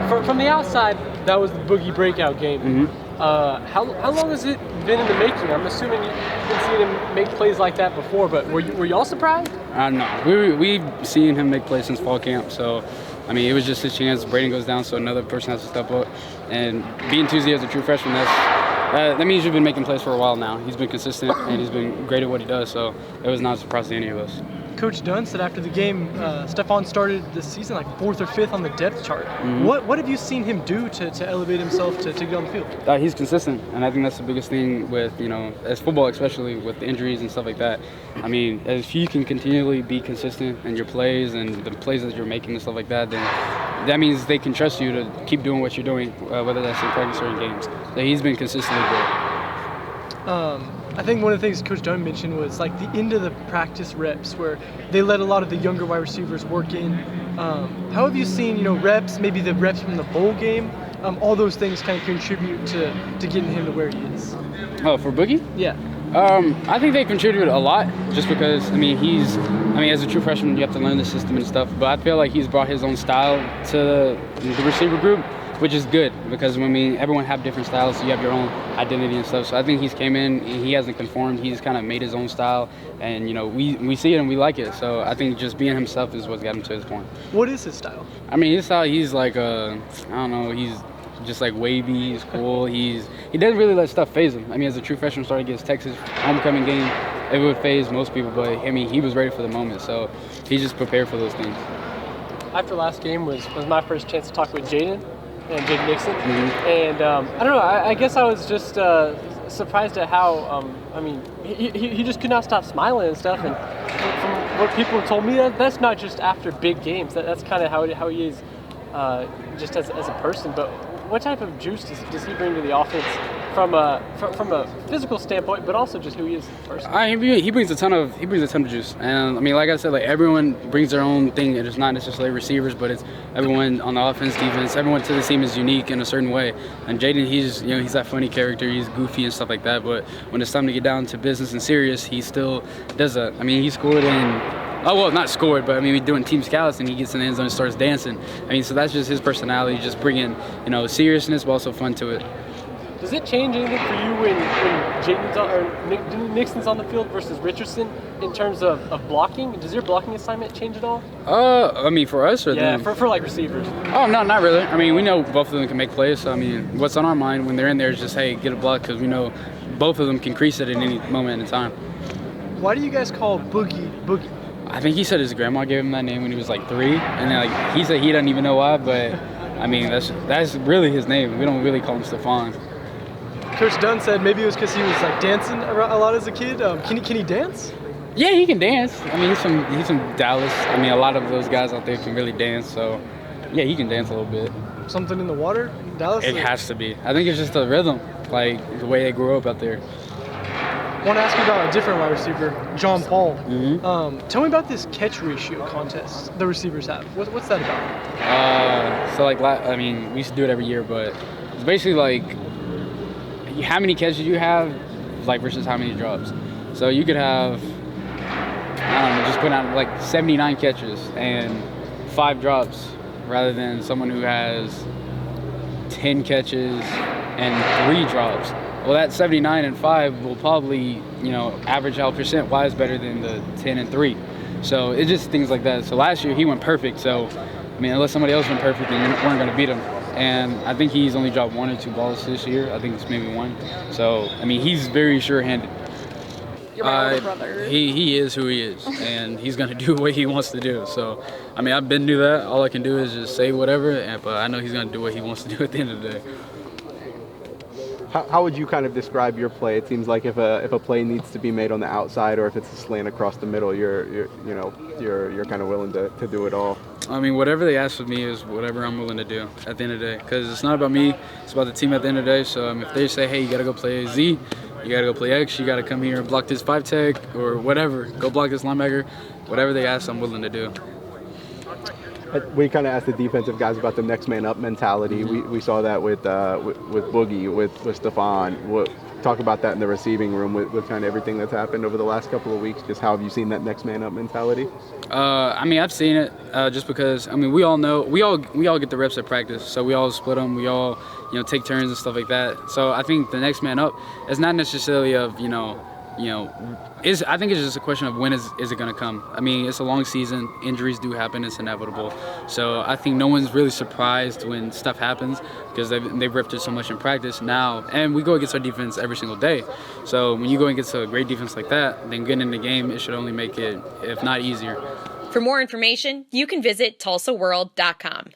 from the outside, that was the boogie breakout game. Mm-hmm. How long has it been in the making? I'm assuming you've been seeing him make plays like that before, but were you all surprised? No, we've seen him make plays since fall camp, so I mean, it was just his chance. Brayden goes down, so another person has to step up. And being Tuesday as a true freshman, that means you've been making plays for a while now. He's been consistent, and he's been great at what he does, so it was not a surprise to any of us. Coach Dunn said after the game, Stephon started this season like 4th or 5th on the depth chart. Mm-hmm. What have you seen him do to elevate himself to get on the field? He's consistent, and I think that's the biggest thing with, as football, especially with the injuries and stuff like that. I mean, if you can continually be consistent in your plays and the plays that you're making and stuff like that, then that means they can trust you to keep doing what you're doing, whether that's in practice or in games. So he's been consistently good. I think one of the things Coach Dunn mentioned was like the end of the practice reps where they let a lot of the younger wide receivers work in. How have you seen, reps, maybe the reps from the bowl game, all those things kind of contribute to getting him to where he is? Oh, for Boogie? Yeah. I think they contributed a lot just because, as a true freshman, you have to learn the system and stuff, but I feel like he's brought his own style to the receiver group, which is good because everyone have different styles, so you have your own identity and stuff. So I think he's came in, and he hasn't conformed. He's kind of made his own style, and we see it and we like it. So I think just being himself is what's got him to this point. What is his style? His style, he's like he's just like wavy. He's cool. He doesn't really let stuff phase him. As a true freshman started against Texas homecoming game, it would phase most people, but he was ready for the moment. So he's just prepared for those things. After last game was my first chance to talk with Jaden Nixon, Mm-hmm. and I don't know. I guess I was just surprised at how he just could not stop smiling and stuff. And from what people told me, that's not just after big games. That's kind of how he is, just as a person. But what type of juice does he bring to the offense from a physical standpoint, but also just who he is as a person? He brings a ton of juice, and like I said, like everyone brings their own thing. It's not necessarily receivers, but it's everyone on the offense, defense. Everyone to the team is unique in a certain way. And Jaden, he's that funny character. He's goofy and stuff like that. But when it's time to get down to business and serious, he still does that. He scored in. Oh, well, not scored, but we're doing team scouts, and he gets in the end zone and starts dancing. So that's just his personality, just bringing, seriousness, but also fun to it. Does it change anything for you when Nixon's on the field versus Richardson in terms of blocking? Does your blocking assignment change at all? For us or them? Yeah, for like receivers. Oh, no, not really. We know both of them can make plays. So, what's on our mind when they're in there is just, hey, get a block, because we know both of them can crease it at any moment in time. Why do you guys call Boogie? I think he said his grandma gave him that name when he was like 3, and then he said he doesn't even know why, but that's really his name. We don't really call him Stephon. Coach Dunn said maybe it was because he was like dancing a lot as a kid. Can he dance? Yeah, he can dance. He's from Dallas. A lot of those guys out there can really dance, so yeah, he can dance a little bit. Something in the water, Dallas? It has to be. I think it's just the rhythm, like the way they grew up out there. I want to ask you about a different wide receiver, John Paul. Mm-hmm. Tell me about this catch ratio contest the receivers have. What's that about? We used to do it every year, but it's basically like how many catches you have, versus how many drops. So you could have, just put out like 79 catches and 5 drops, rather than someone who has 10 catches and 3 drops. Well, that 79 and 5 will probably, average out percent-wise better than the 10 and 3. So it's just things like that. So last year he went perfect. So, unless somebody else went perfect, then you weren't going to beat him. And I think he's only dropped 1 or 2 balls this year. I think it's maybe 1. So, he's very sure-handed. You're my older brother. He is who he is, and he's going to do what he wants to do. So, I've been through that. All I can do is just say whatever, but I know he's going to do what he wants to do at the end of the day. How would you kind of describe your play? It seems like if a play needs to be made on the outside, or if it's a slant across the middle, you're kind of willing to do it all. Whatever they ask of me is whatever I'm willing to do at the end of the day, because it's not about me, it's about the team at the end of the day. So if they say, hey, you got to go play Z, you got to go play X, you got to come here and block this 5 tech or whatever, go block this linebacker, whatever they ask, I'm willing to do. We kind of asked the defensive guys about the next man up mentality. We saw that with Boogie, with Stephon. talk about that in the receiving room with kind of everything that's happened over the last couple of weeks. Just how have you seen that next man up mentality? I mean, I've seen it just because, I mean, we all know, we all get the reps at practice, so we all split them, we all, take turns and stuff like that. So I think the next man up is not necessarily of, I think it's just a question of when is it going to come. I mean, it's a long season. Injuries do happen. It's inevitable. So I think no one's really surprised when stuff happens because they've ripped it so much in practice now. And we go against our defense every single day. So when you go against a great defense like that, then getting in the game, it should only make it, if not easier. For more information, you can visit TulsaWorld.com.